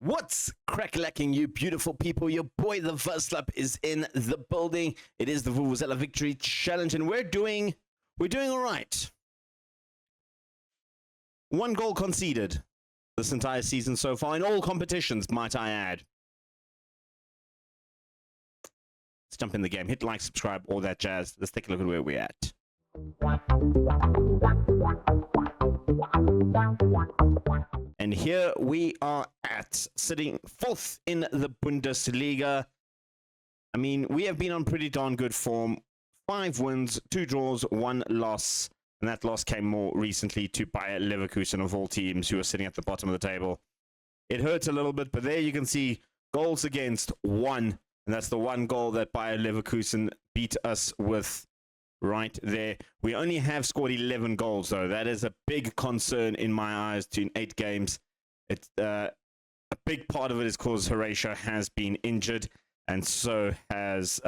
What's crack-lacking, you beautiful people? Your boy, the Verslap, is in the building. It is the Vuvuzela Victory Challenge, and we're doing all right. 1 goal conceded this entire season so far in all competitions, might I add. Let's jump in the game. Hit like, subscribe, all that jazz. Let's take a look at where we're at. And here we are at, sitting 4th in the Bundesliga. I mean, we have been on pretty darn good form. 5 wins, 2 draws, 1 loss. And that loss came more recently to Bayer Leverkusen, of all teams, who are sitting at the bottom of the table. It hurts a little bit, but there you can see goals against 1. And that's the 1 goal that Bayer Leverkusen beat us with right there. We only have scored 11 goals, though. That is a big concern in my eyes in 8 games. It's a big part of it is because Horatio has been injured, and so has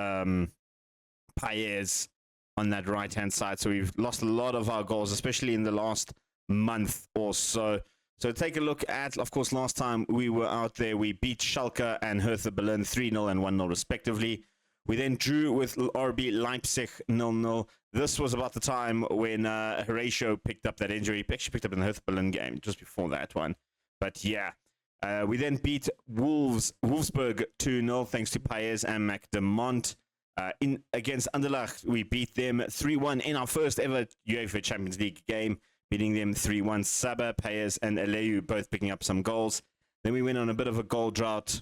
Paez on that right-hand side. So we've lost a lot of our goals, especially in the last month or so. So take a look at, of course, last time we were out there, we beat Schalke and Hertha Berlin 3-0 and 1-0 respectively. We then drew with RB Leipzig 0-0. This was about the time when Horatio picked up that injury. He actually picked up in the Hertha Berlin game just before that one. But yeah, we then beat Wolfsburg 2-0 thanks to Paez and McDermott. Against Anderlecht, we beat them 3-1 in our first ever UEFA Champions League game, beating them 3-1. Saba, Paez, and Aleu both picking up some goals. Then we went on a bit of a goal drought.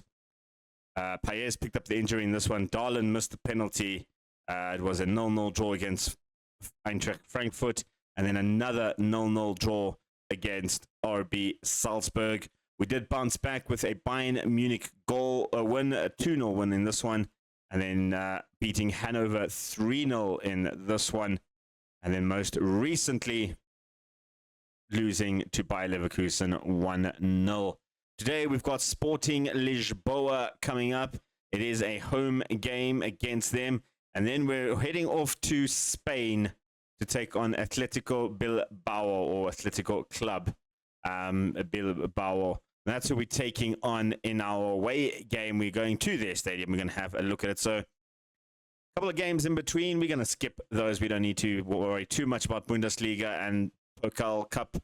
Paez picked up the injury in this one. Darlin missed the penalty. It was a 0-0 draw against Eintracht Frankfurt, and then another 0-0 draw against RB Salzburg. We did bounce back with a Bayern Munich goal win, a 2-0 win in this one, and then beating Hanover 3-0 in this one, and then most recently losing to Bayer Leverkusen 1-0. Today we've got Sporting Lisboa coming up. It is a home game against them. And then we're heading off to Spain to take on Atletico Bilbao, or Atletico Club Bilbao. That's who we're taking on in our away game. We're going to their stadium. We're going to have a look at it. So a couple of games in between. We're going to skip those. We don't need to worry too much about Bundesliga and Pokal Cup.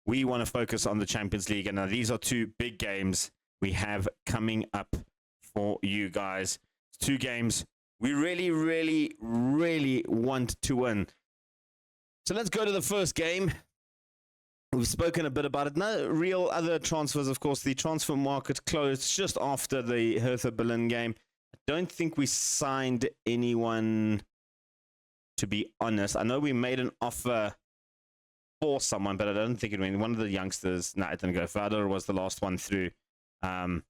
We want to focus on the Champions League. And now these are 2 big games we have coming up for you guys. 2 games we really, really, really want to win. So let's go to the first game. We've spoken a bit about it. No real other transfers, of course. The transfer market closed just after the Hertha Berlin game. I don't think we signed anyone, to be honest. I know we made an offer for someone, but I don't think it went. One of the youngsters, no, it didn't go further. Was the last one through. Did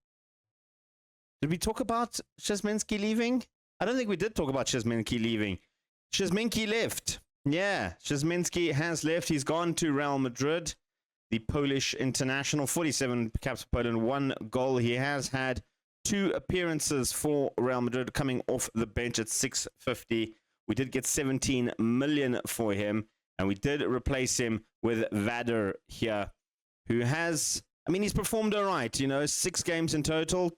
we talk about Szczesminski leaving? I don't think we did talk about Szczesminski leaving. Szczesminski left. Yeah, Szczesminski has left. He's gone to Real Madrid, the Polish international. 47 caps for Poland, 1 goal. He has had 2 appearances for Real Madrid, coming off the bench at 650. We did get 17 million for him. And we did replace him with Vader here, who has, I mean, he's performed all right. 6 games in total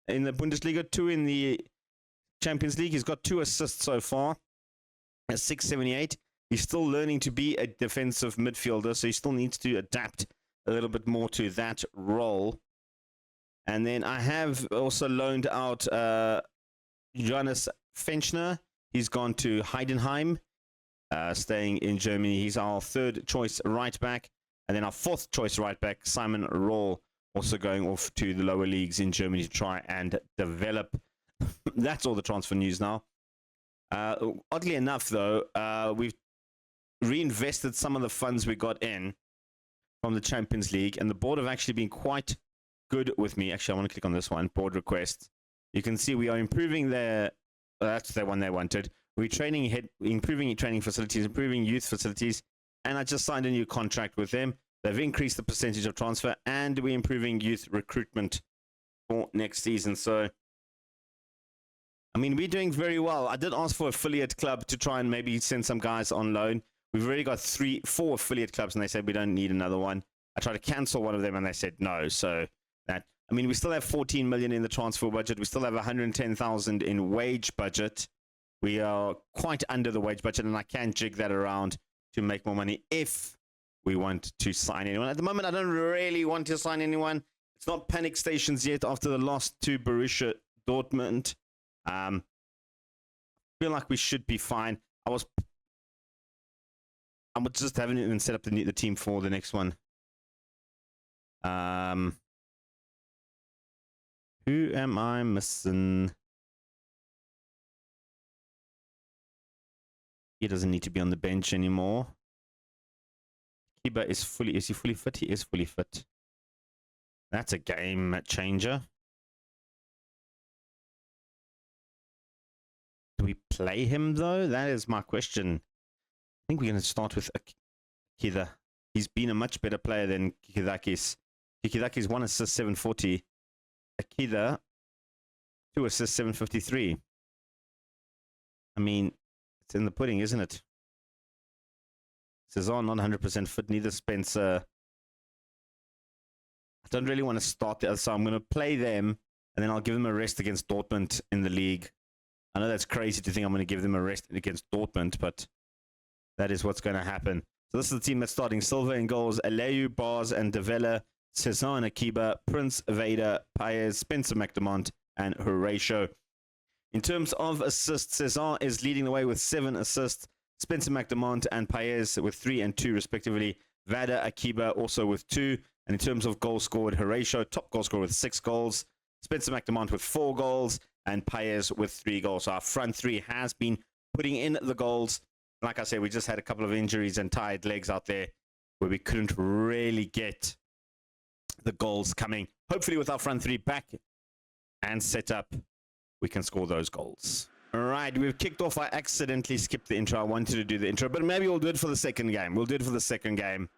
in the Bundesliga, 2 in the Champions League. He's got 2 assists so far at 678. He's still learning to be a defensive midfielder, so he still needs to adapt a little bit more to that role. And then I have also loaned out Johannes Fenchner. He's gone to Heidenheim. Staying in Germany. He's our 3rd choice right back. And then our 4th choice right back, Simon Roll, also going off to the lower leagues in Germany to try and develop. That's all the transfer news now. Oddly enough, though, we've reinvested some of the funds we got in from the Champions League, and the board have actually been quite good with me. Actually, I want to click on this one, board requests. You can see we are improving their, that's the one they wanted. We're improving training facilities, improving youth facilities, and I just signed a new contract with them. They've increased the percentage of transfer, and we're improving youth recruitment for next season. So, I mean, we're doing very well. I did ask for affiliate club to try and maybe send some guys on loan. We've already got 4 affiliate clubs, and they said we don't need another one. I tried to cancel one of them, and they said no. So that I mean, we still have 14 million in the transfer budget. We still have 110,000 in wage budget. We are quite under the wage budget, and I can jig that around to make more money if we want to sign anyone. At the moment, I don't really want to sign anyone. It's not panic stations yet after the loss to Borussia Dortmund. I feel like we should be fine. I would just haven't even set up the team for the next one. Who am I missing? He doesn't need to be on the bench anymore. Kiba is he fully fit? He is fully fit. That's a game changer. Do we play him though? That is my question. I think we're going to start with Akida. He's been a much better player than Kikidakis. Kikidakis 1 assist 740. Akida 2 assists 753. I mean, it's in the pudding, isn't it? Cesar not 100% fit, neither Spencer. I don't really want to start the other side. I'm going to play them, and then I'll give them a rest against Dortmund in the league. I know that's crazy to think I'm going to give them a rest against Dortmund, but that is what's going to happen. So this is the team that's starting. Silva in goals, Aleu, Bars, and Devella, Cesar and Akiba, Prince, Vader, Paez, Spencer McDermott, and Horatio. In terms of assists, Cesar is leading the way with 7 assists. Spencer McDermott and Paez with 3 and 2 respectively. Vader, Akiba also with 2. And in terms of goals scored, Horatio, top goal scorer with 6 goals. Spencer McDermott with 4 goals. And Paez with 3 goals. So our front 3 has been putting in the goals. Like I said, we just had a couple of injuries and tired legs out there where we couldn't really get the goals coming. Hopefully with our front 3 back and set up, we can score those goals. All right, we've kicked off. I accidentally skipped the intro. I wanted to do the intro, but maybe we'll do it for the second game. We'll do it for the second game.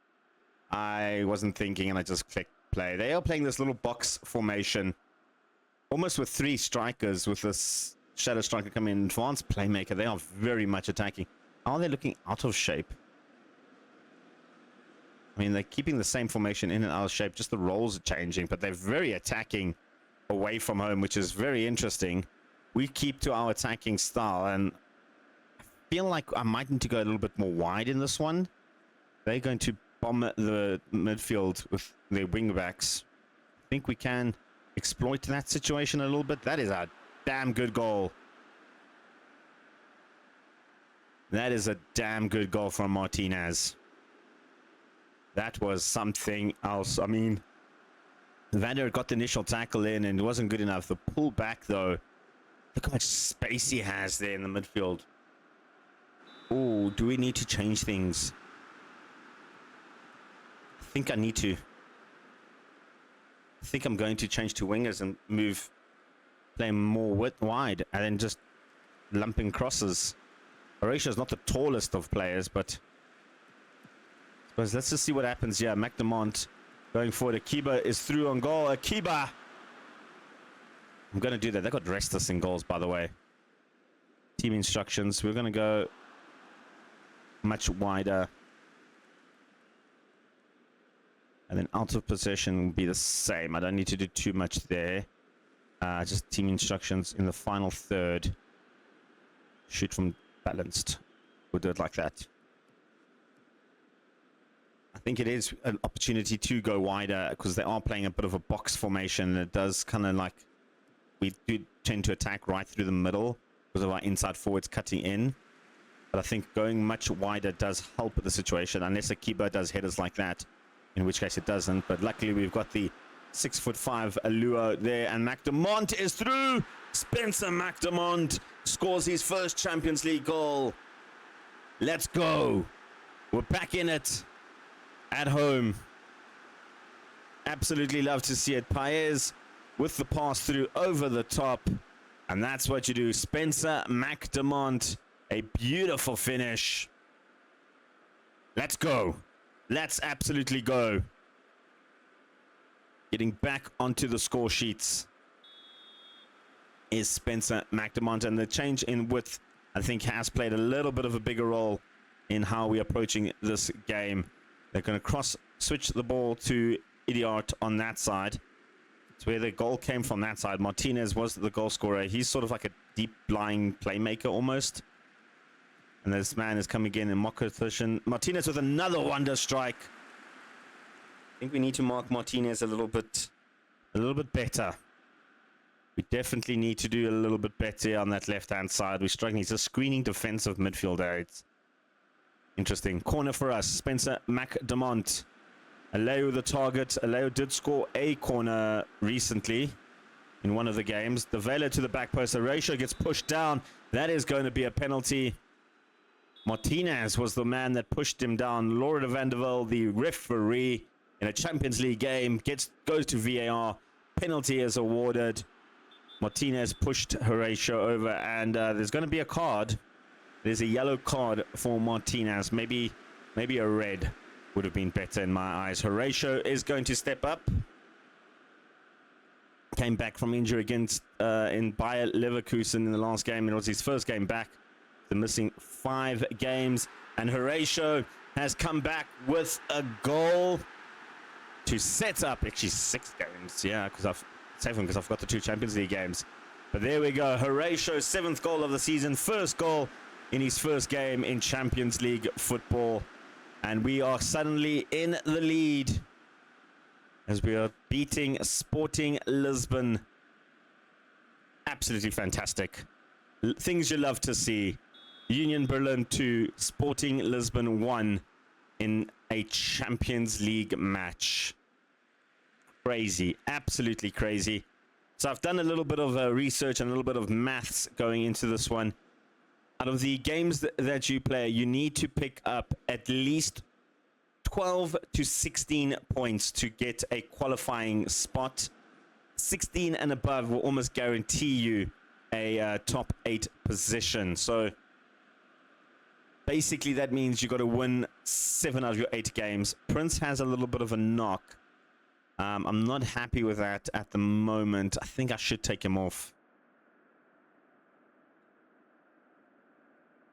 I wasn't thinking, and I just clicked play. They are playing this little box formation, almost with 3 strikers, with this shadow striker coming in. Advanced playmaker. They are very much attacking. Are they looking out of shape? I mean, they're keeping the same formation in and out of shape. Just the roles are changing, but they're very attacking away from home, which is very interesting. We keep to our attacking style, and I feel like I might need to go a little bit more wide in this one. They're going to bomb the midfield with their wing backs. I think we can exploit that situation a little bit. That is a damn good goal. That is a damn good goal from Martinez. That was something else. I mean, Vander got the initial tackle in and it wasn't good enough. The pull back, though. Look how much space he has there in the midfield. Oh, do we need to change things? I think I need to. I think I'm going to change to wingers and play more wide, and then just lumping crosses. Horatio's not the tallest of players, but let's just see what happens here. McDermott going forward. Akiba is through on goal. Akiba! I'm going to do that. They got restless in goals, by the way. Team instructions. We're going to go much wider. And then out of possession will be the same. I don't need to do too much there. Just team instructions in the final third. Shoot from balanced. We'll do it like that. I think it is an opportunity to go wider because they are playing a bit of a box formation. It does kind of like, we do tend to attack right through the middle because of our inside forwards cutting in. But I think going much wider does help the situation, unless Akiba does headers like that, in which case it doesn't. But luckily we've got the 6'5" Alua there, and McDermott is through. Spencer McDermott scores his first Champions League goal. Let's go. We're back in it at home. Absolutely love to see it. Paez with the pass through over the top, and that's what you do. Spencer McDermott, a beautiful finish. Let's go. Let's absolutely go. Getting back onto the score sheets is Spencer McDermott, and the change in width, I think, has played a little bit of a bigger role in how we're approaching this game. They're going to switch the ball to Idiart on that side. It's where the goal came from that side. Martinez was the goal scorer. He's sort of like a deep-lying playmaker almost. And this man is coming in mock position. Martinez with another wonder strike. I think we need to mark Martinez a little bit better. We definitely need to do a little bit better on that left-hand side. We're struggling. He's a screening defensive midfielder. It's interesting. Corner for us. Spencer McDermott. Aleo the target. Aleo did score a corner recently in one of the games. The Vela to the back post. The ratio gets pushed down. That is going to be a penalty. Martinez was the man that pushed him down. Laura de Vandervelde, the referee in a Champions League game, goes to VAR. Penalty is awarded. Martinez pushed Horatio over, and there's going to be a card. There's a yellow card for Martinez. Maybe a red would have been better in my eyes. Horatio is going to step up. Came back from injury against in Bayer Leverkusen in the last game. It was his first game back. The missing 5 games, and Horatio has come back with a goal to set up actually 6 games. Yeah, because I've got the 2 Champions League games. But there we go. Horatio's 7th goal of the season, first goal in his first game in Champions League football. And we are suddenly in the lead as we are beating Sporting Lisbon. Absolutely fantastic. Things you love to see. Union Berlin 2, Sporting Lisbon 1 in a Champions League match. Crazy. Absolutely crazy. So I've done a little bit of research and a little bit of maths going into this one. Out of the games that you play, you need to pick up at least 12 to 16 points to get a qualifying spot. 16 and above will almost guarantee you a top 8 position. So basically that means you got to win 7 out of your 8 games. Prince has a little bit of a knock. I'm not happy with that at the moment. I think I should take him off.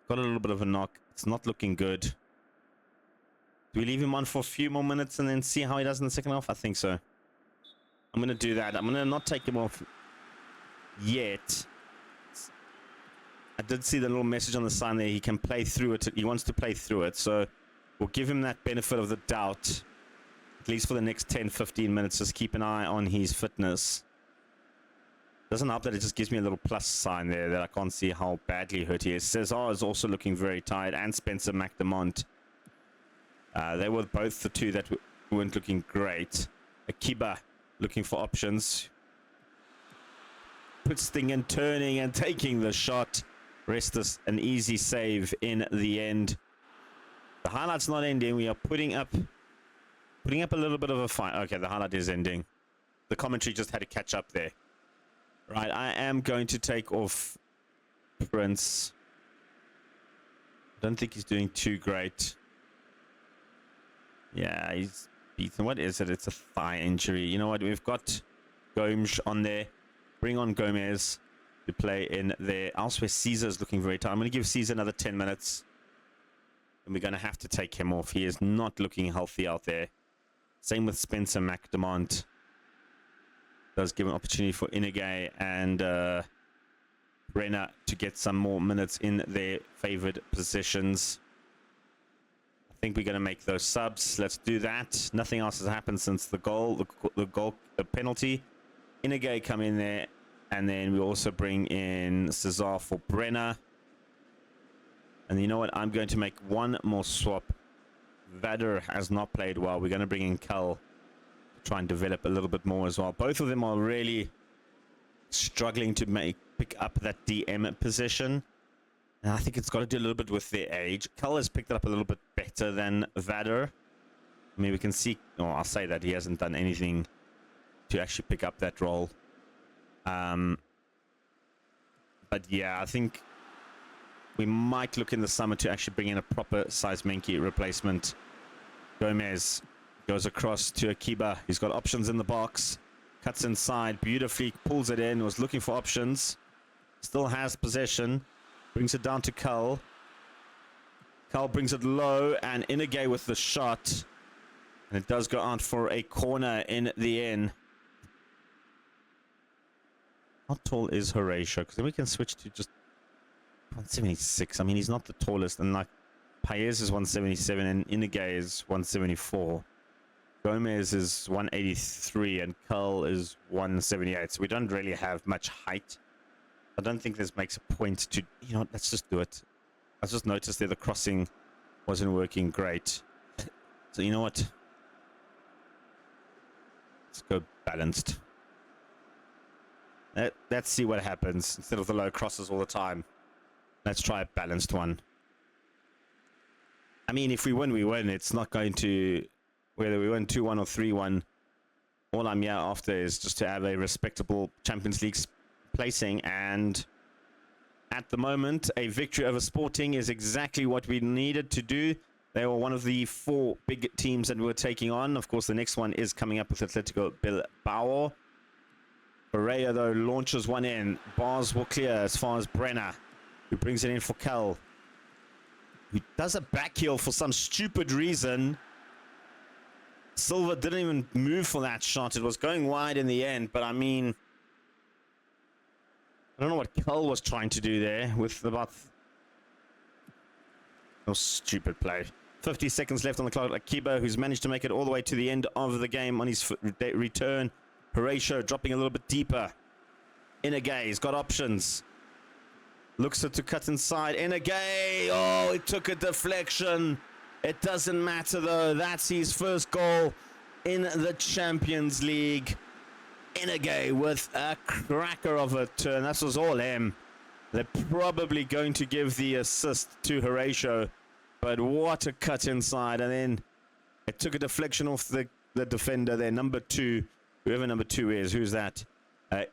Got a little bit of a knock. It's not looking good. Do we leave him on for a few more minutes and then see how he does in the second half? I think so. I'm going to do that. I'm going to not take him off yet. I did see the little message on the sign there. He can play through it. He wants to play through it. So we'll give him that benefit of the doubt. At least for the next 10-15 minutes. Just keep an eye on his fitness. Doesn't help that it just gives me a little plus sign there that I can't see how badly hurt he is. Cesar is also looking very tired, and Spencer McDermott. They were both the 2 that weren't looking great. Akiba looking for options. Puts thing in, turning and taking the shot. Restus an easy save in the end. The highlight's not ending. We are putting up a little bit of a fight. Okay, the highlight is ending. The commentary just had to catch up there. Right, I am going to take off Prince. Don't think he's doing too great. Yeah, he's beaten. What is it? It's a thigh injury. You know what? We've got Gomes on there. Bring on Gomez to play in there. Elsewhere, Caesar's looking very tired. I'm going to give Caesar another 10 minutes. And we're going to have to take him off. He is not looking healthy out there. Same with Spencer McDermott. Does give an opportunity for Inagay and Brenner to get some more minutes in their favored positions. I think we're going to make those subs. Let's do that. Nothing else has happened since the goal, the penalty. Inagay come in there, and then we also bring in Cesar for Brenner. And you know what? I'm going to make one more swap. Vader has not played well. We're going to bring in Cull. Try and develop a little bit more as well. Both of them are really struggling to pick up that DM position. And I think it's got to do a little bit with their age. Cull has picked it up a little bit better than Vader. I mean, we can see, oh, I'll say that he hasn't done anything to actually pick up that role. But yeah, I think we might look in the summer to actually bring in a proper size Menke replacement. Gomez goes across to Akiba. He's got options in the box. Cuts inside. Beautifully pulls it in. Was looking for options. Still has possession. Brings it down to Cull. Cull brings it low. And Inagay with the shot. And it does go out for a corner in the end. How tall is Horatio? Because then we can switch to just 176. I mean, he's not the tallest. And like, Paez is 177 and Inage is 174. Gomez is 183 and Cull is 178. So we don't really have much height. I don't think this makes a point to, you know, let's just do it. I just noticed that the crossing wasn't working great. So you know what? Let's go balanced. Let's see what happens instead of the low crosses all the time. Let's try a balanced one. I mean, if we win, we win. It's not going to, whether we win 2-1 or 3-1. All I'm here after is just to have a respectable Champions League placing. And at the moment, a victory over Sporting is exactly what we needed to do. They were one of the 4 big teams that we were taking on. Of course, the next one is coming up with Atletico Bilbao. Pereira, though, launches one in. Bars will clear as far as Brenner, who brings it in for Kel, who does a back heel for some stupid reason. Silva didn't even move for that shot. It was going wide in the end, but I mean, I don't know what Kel was trying to do there with about... Oh, stupid play. 50 seconds left on the clock. Akiba, who's managed to make it all the way to the end of the game on his return. Horatio dropping a little bit deeper. Inage, he's got options. Looks to cut inside. Inage, oh, it took a deflection. It doesn't matter though. That's his first goal in the Champions League. Inage with a cracker of a turn. That was all him. They're probably going to give the assist to Horatio. But what a cut inside. And then it took a deflection off the defender there. Number 2. Whoever number 2 is. Who's that?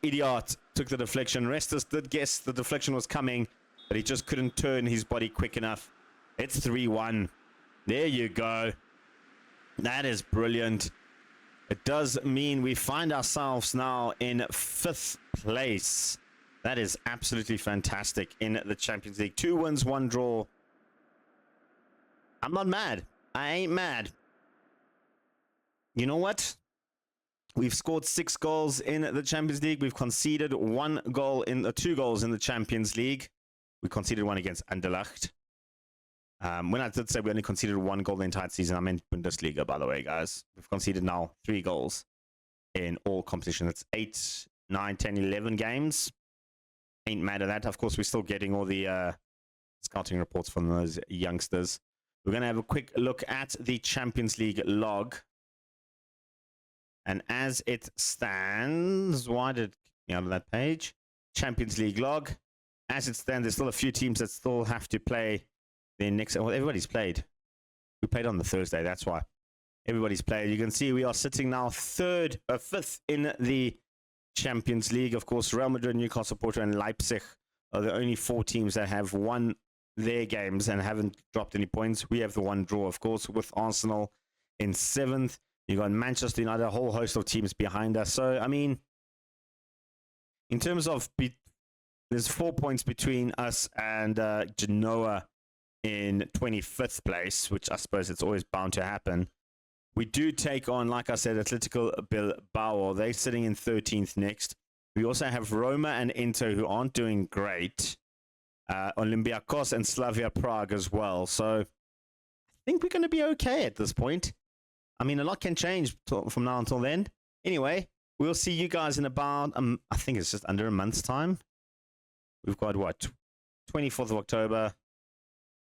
Idiot took the deflection. Restus did guess the deflection was coming, but he just couldn't turn his body quick enough. It's 3-1. There you go. That is brilliant. It does mean we find ourselves now in 5th place. That is absolutely fantastic in the Champions League. 2 wins, 1 draw. I'm not mad. I ain't mad. You know what? We've scored 6 goals in the Champions League. We've conceded 2 goals in the Champions League. We conceded 1 against Anderlecht. When I did say we only conceded 1 goal the entire season, I meant Bundesliga, by the way, guys. We've conceded now 3 goals in all competitions. It's 8, 9, 10, 11 games. Ain't mad at that. Of course, we're still getting all the scouting reports from those youngsters. We're going to have a quick look at the Champions League log. And as it stands, why did it kick me out of that page? Champions League log. As it stands, there's still a few teams that still have to play their next. Well, everybody's played. We played on the Thursday, that's why. Everybody's played. You can see we are sitting now 5th in the Champions League. Of course, Real Madrid, Newcastle, Porto, and Leipzig are the only 4 teams that have won their games and haven't dropped any points. We have the 1 draw, of course, with Arsenal in 7th. You got Manchester United, a whole host of teams behind us. So, I mean, in terms of, there's 4 points between us and Genoa in 25th place, which I suppose it's always bound to happen. We do take on, like I said, Atletico Bilbao. They're sitting in 13th next. We also have Roma and Inter, who aren't doing great. Olympiacos and Slavia Prague as well. So, I think we're going to be okay at this point. I mean, a lot can change from now until then. Anyway, we'll see you guys in about, I think it's just under a month's time. We've got, what, 24th of October.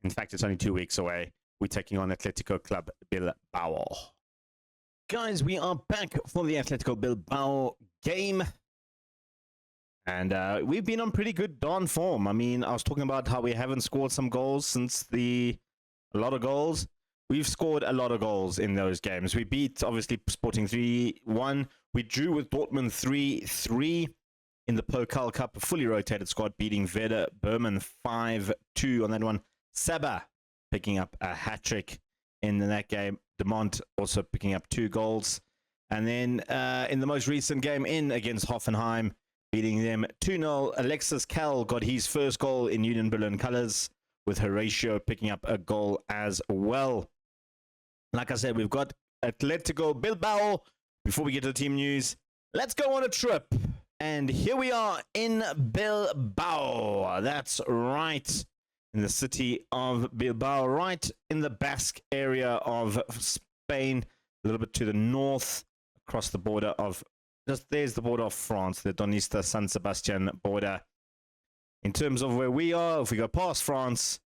In fact, it's only 2 weeks away. We're taking on Atletico Club Bilbao. Guys, we are back for the Atletico Bilbao game. And we've been on pretty good darn form. I mean, I was talking about how we haven't scored some goals since a lot of goals. We've scored a lot of goals in those games. We beat, obviously, Sporting 3-1. We drew with Dortmund 3-3 in the Pokal Cup, a fully rotated squad, beating Werder Bremen 5-2 on that one. Saba picking up a hat-trick in that game. De Mont also picking up 2 goals. And then in the most recent game against Hoffenheim, beating them 2-0. Alexis Kell got his first goal in Union Berlin colours, with Horatio picking up a goal as well. Like I said, we've got Atletico Bilbao. Before we get to the team news, let's go on a trip And here we are in Bilbao. That's right. In the city of Bilbao, right in the Basque area of Spain, a little bit to the north, across the border of, there's the border of France, the Donista San Sebastian border. In terms of where we are, if we go past France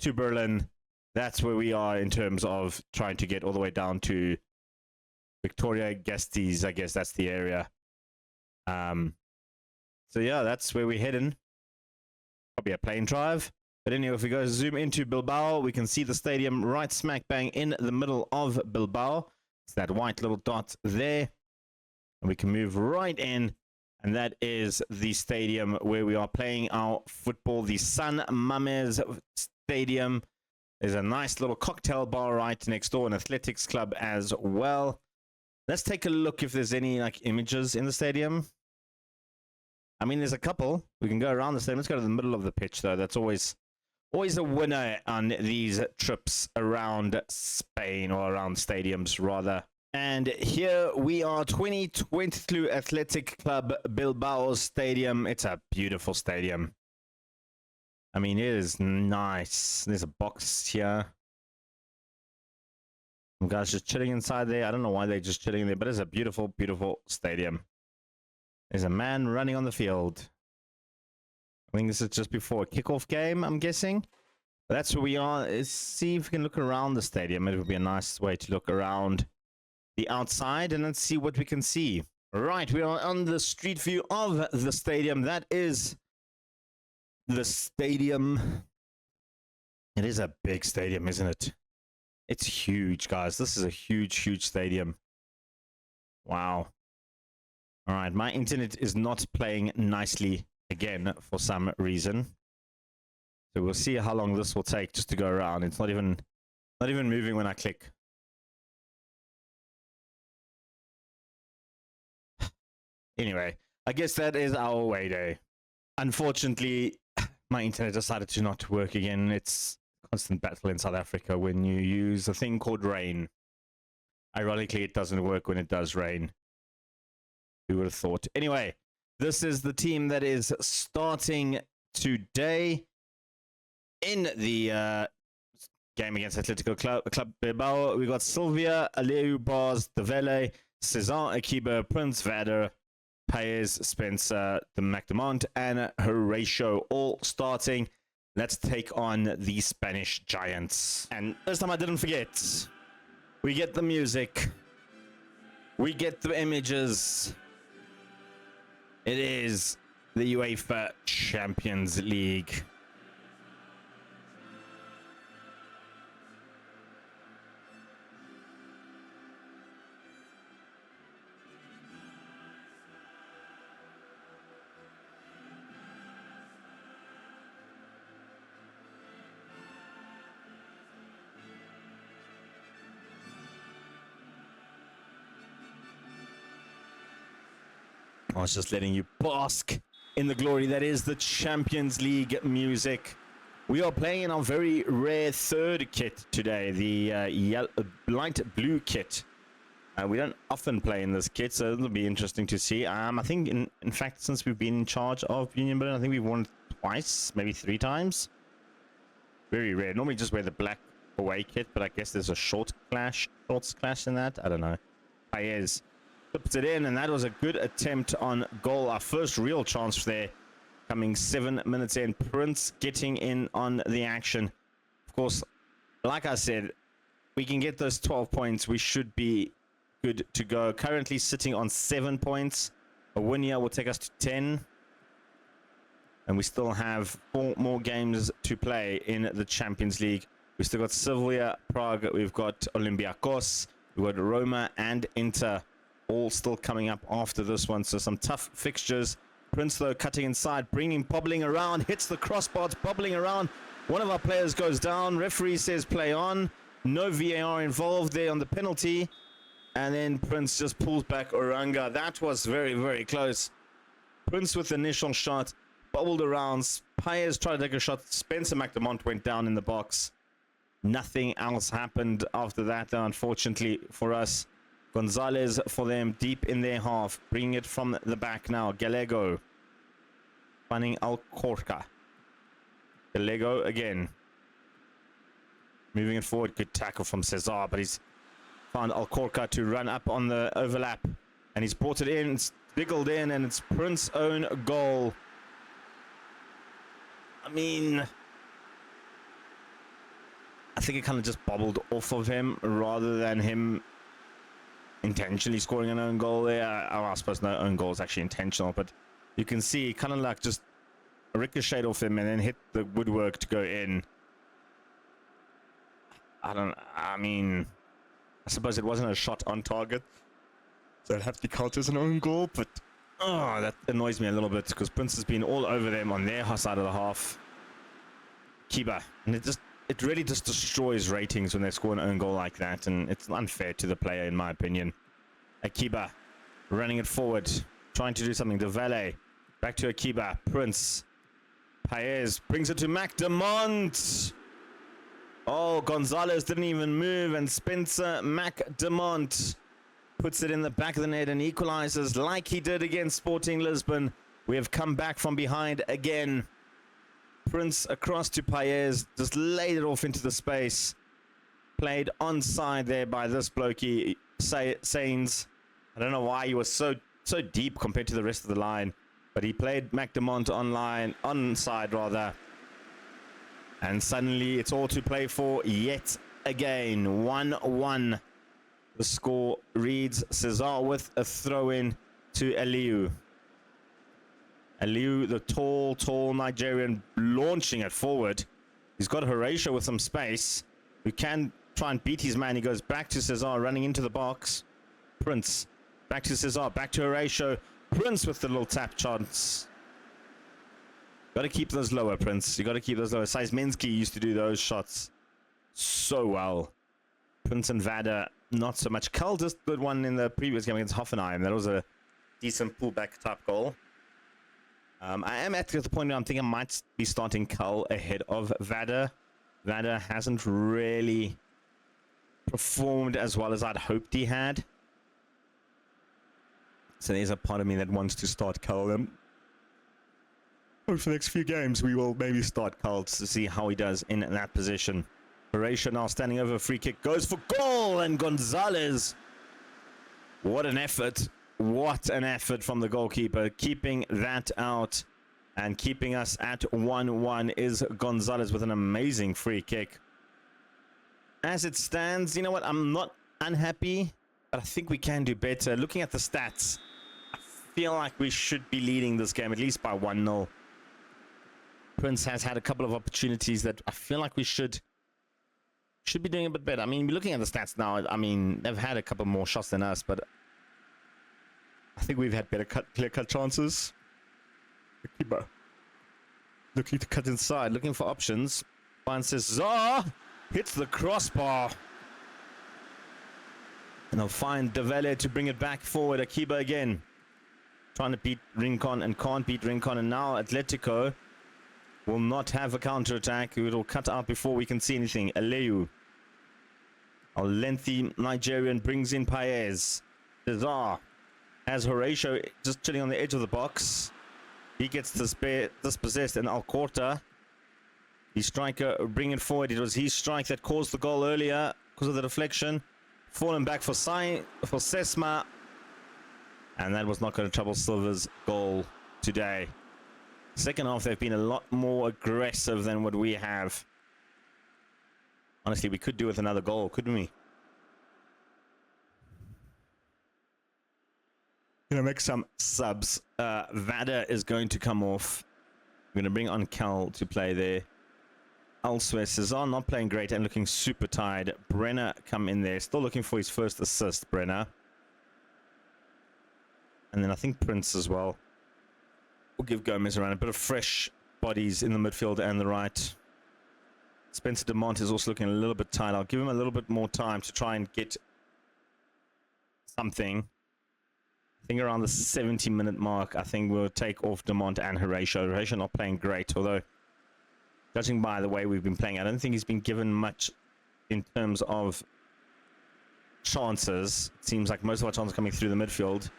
to Berlin, that's where we are in terms of trying to get all the way down to Victoria Gasteiz. I guess that's the area. So yeah, that's where we're heading. Probably a plane drive. But anyway, if we go zoom into Bilbao, we can see the stadium right smack bang in the middle of Bilbao. It's that white little dot there. And we can move right in. And that is the stadium where we are playing our football, the San Mamés Stadium. There's a nice little cocktail bar right next door, an athletics club as well. Let's take a look if there's any like images in the stadium. I mean, there's a couple. We can go around the stadium. Let's go to the middle of the pitch, though. That's always a winner on these trips around Spain, or around stadiums, rather. And here we are, 2022 Athletic Club Bilbao Stadium. It's a beautiful stadium. I mean, it is nice. There's a box here. Some guys just chilling inside there. I don't know why they're just chilling there, but it's a beautiful, beautiful stadium. There's a man running on the field. I think this is just before a kickoff game, I'm guessing. But that's where we are. Let's see if we can look around the stadium. It would be a nice way to look around the outside, and let's see what we can see. Right, we are on the street view of the stadium. That is the stadium. It is a big stadium, isn't it? It's huge, guys. This is a huge, huge stadium. Wow. All right, my internet is not playing nicely again for some reason. So we'll see how long this will take just to go around. It's not even moving when I click. Anyway, I guess that is our away day. Unfortunately, my internet decided to not work again. It's a constant battle in South Africa when you use a thing called rain. Ironically, it doesn't work when it does rain. Who would have thought? Anyway, this is the team that is starting today in the game against Atletico Club Bilbao. We got Sylvia, Aleu, Bars, Devele, Cezanne, Akiba, Prince Vader, Paez, Spencer, the McDermott, and Horatio all starting. Let's take on the Spanish Giants. And this time I didn't forget. We get the music. We get the images. It is the UEFA Champions League. I was just letting you bask in the glory that is the Champions League music. We are playing in our very rare third kit today, the light blue kit. We don't often play in this kit, so it'll be interesting to see. I think, in fact, since we've been in charge of Union Berlin, I think we've won twice, maybe 3 times. Very rare. Normally just wear the black away kit, but I guess there's a shorts clash in that. I don't know. Paez puts it in, and that was a good attempt on goal. Our first real chance there, coming 7 minutes in. Prince getting in on the action. Of course, like I said, we can get those 12 points. We should be good to go. Currently sitting on 7 points. A win here will take us to 10. And we still have 4 more games to play in the Champions League. We've still got Sylvia, Prague. We've got Olympiacos. We've got Roma and Inter. All still coming up after this one, so some tough fixtures. Prince, though, cutting inside, bobbling around, hits the crossbar, it's bobbling around. One of our players goes down. Referee says play on. No VAR involved there on the penalty. And then Prince just pulls back Oranga. That was very, very close. Prince with the initial shot, bobbled around. Paez tried to take a shot. Spencer McDermott went down in the box. Nothing else happened after that, though, unfortunately for us. Gonzalez for them deep in their half. Bringing it from the back now. Gallego. Finding Alcorca. Gallego again. Moving it forward. Good tackle from Cesar, but he's found Alcorca to run up on the overlap. And he's brought it in. It's diggled in, and it's Prince's own goal. I mean, I think it kind of just bobbled off of him rather than him intentionally scoring an own goal there. I suppose no own goal is actually intentional, but you can see kind of like just ricocheted off him and then hit the woodwork to go in. I mean, I suppose it wasn't a shot on target, so it'd have to be counted as an own goal, but oh, that annoys me a little bit because Prince has been all over them on their side of the half. Kiba, and it really just destroys ratings when they score an own goal like that, and it's unfair to the player in my opinion. Akiba running it forward, trying to do something. De Valle back to Akiba. Prince. Paez brings it to McDermott. Oh, Gonzalez didn't even move, and Spencer McDermott puts it in the back of the net and equalizes like he did against Sporting Lisbon. We have come back from behind again. Prince across to Paez, just laid it off into the space. Played onside there by this blokey, Sainz. I don't know why he was so deep compared to the rest of the line, but he played McDermott onside rather. And suddenly it's all to play for yet again. 1-1. The score reads. Cesar with a throw-in to Aliu. Aliu, the tall Nigerian, launching it forward. He's got Horatio with some space, who can try and beat his man. He goes back to Cesar, running into the box. Prince, back to Cesar, back to Horatio. Prince with the little tap chance. Got to keep those lower, Prince. You got to keep those lower. Seisminski used to do those shots so well. Prince and Vada, not so much. Cull just did one in the previous game against Hoffenheim. That was a decent pullback type goal. I am at the point where I'm thinking I might be starting Cull ahead of Vada. Vada hasn't really performed as well as I'd hoped he had. So there's a part of me that wants to start Cull. For the next few games, we will maybe start Cull to see how he does in that position. Horatio now standing over a free kick. Goes for goal, and Gonzalez. What an effort. What an effort from the goalkeeper, keeping that out and keeping us at 1-1 is Gonzalez with an amazing free kick. As it stands, you know what? I'm not unhappy, but I think we can do better. Looking at the stats, I feel like we should be leading this game at least by 1-0. Prince has had a couple of opportunities that I feel like we should be doing a bit better. I mean, looking at the stats now, I mean, they've had a couple more shots than us, but I think we've had better clear-cut chances. Keeper looking to cut inside, looking for options. Finds Cesar, hits the crossbar. And they'll find De Valle to bring it back forward. Akiba again, trying to beat Rincon and can't beat Rincon. And now Atletico will not have a counter-attack. It will cut out before we can see anything. Aleu, a lengthy Nigerian, brings in Paez. Cesar has Horatio just chilling on the edge of the box. He gets dispossessed, and Alcorta, the striker, bring it forward. It was his strike that caused the goal earlier because of the deflection. Fallen back for Sesma, and that was not going to trouble Silva's goal today. Second half, they've been a lot more aggressive than what we have. Honestly, we could do with another goal, couldn't we? Gonna make some subs. Vada is going to come off. We're gonna bring on Cal to play there. Elsewhere, Cesar not playing great and looking super tired. Brenner come in there, still looking for his first assist, Brenner. And then I think Prince as well. We'll give Gomez around a bit of fresh bodies in the midfield and the right. Spencer DeMont is also looking a little bit tired. I'll give him a little bit more time to try and get something. I think around the 70-minute mark, I think we'll take off DeMont and Horatio. Horatio not playing great, although judging by the way we've been playing, I don't think he's been given much in terms of chances. It seems like most of our chances are coming through the midfield.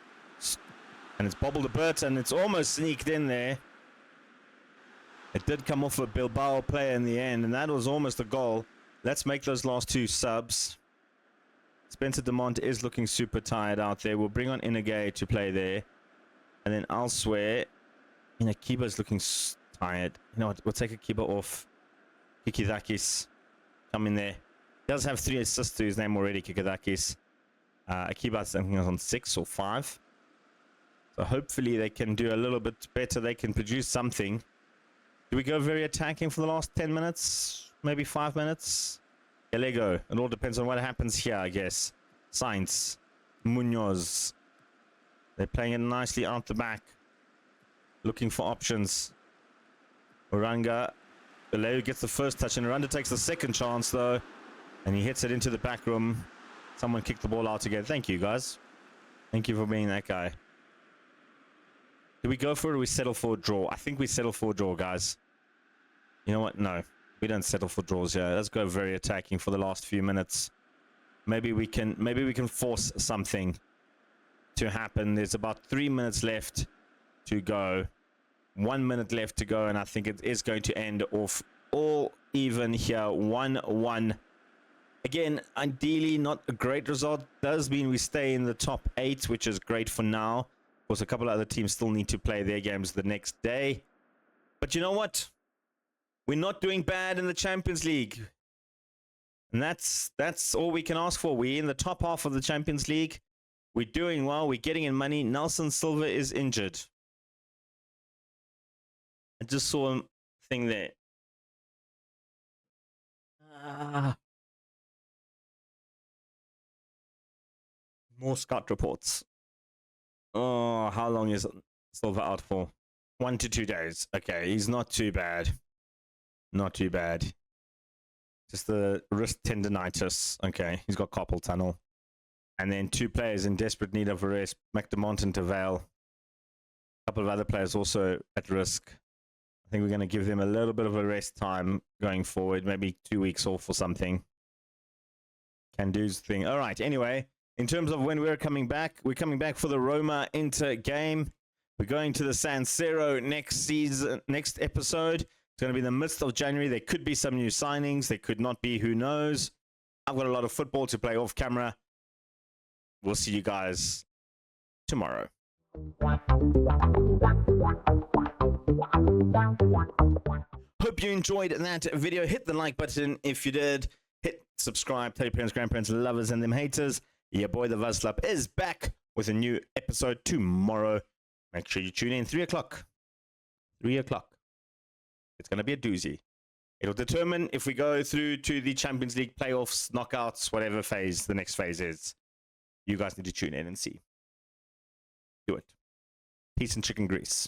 And it's bobbled a bit, and it's almost sneaked in there. It did come off a Bilbao player in the end, and that was almost a goal. Let's make those last two subs. Spencer Demont is looking super tired out there. We'll bring on Inagay to play there. And then elsewhere, Kiba's looking tired. You know what? We'll take Akiba off. Kikidakis, come in there. He does have 3 assists to his name already, Kikidakis. Akiba, I think, is on 6 or 5. So hopefully they can do a little bit better. They can produce something. Do we go very attacking for the last 10 minutes? Maybe 5 minutes? Galego. It all depends on what happens here, I guess. Sainz. Munoz. They're playing it nicely out the back. Looking for options. Oranga. Galego gets the first touch, and Oranga takes the second chance, though. And he hits it into the back room. Someone kicked the ball out again. Thank you, guys. Thank you for being that guy. Do we go for it, or do we settle for a draw? I think we settle for a draw, guys. You know what? No. We don't settle for draws here. Let's go very attacking for the last few minutes. Maybe we can force something to happen. There's about 3 minutes left to go. 1 minute left to go, and I think it is going to end off all even here. 1-1. Again, ideally not a great result. Does mean we stay in the top 8, which is great for now. Of course, a couple of other teams still need to play their games the next day. But you know what? We're not doing bad in the Champions League. And that's all we can ask for. We're in the top half of the Champions League. We're doing well. We're getting in money. Nelson Silva is injured. I just saw a thing there. More scout reports. Oh, how long is Silva out for? 1 to 2 days. Okay, he's not too bad. Not too bad. Just the wrist tendonitis. Okay, he's got carpal tunnel. And then 2 players in desperate need of a rest. McDermott and Tavale. A couple of other players also at risk. I think we're going to give them a little bit of a rest time going forward. Maybe 2 weeks off or something. Can do's thing. All right, anyway. In terms of when we're coming back for the Roma Inter game. We're going to the San Siro next episode. It's going to be in the midst of January. There could be some new signings. There could not be. Who knows? I've got a lot of football to play off camera. We'll see you guys tomorrow. Hope you enjoyed that video. Hit the like button if you did. Hit subscribe. Tell your parents, grandparents, lovers, and them haters. Your boy, the Vaslap, is back with a new episode tomorrow. Make sure you tune in 3 o'clock. 3 o'clock. It's going to be a doozy. It'll determine if we go through to the Champions League playoffs, knockouts, whatever phase the next phase is. You guys need to tune in and see. Do it. Peace and chicken grease.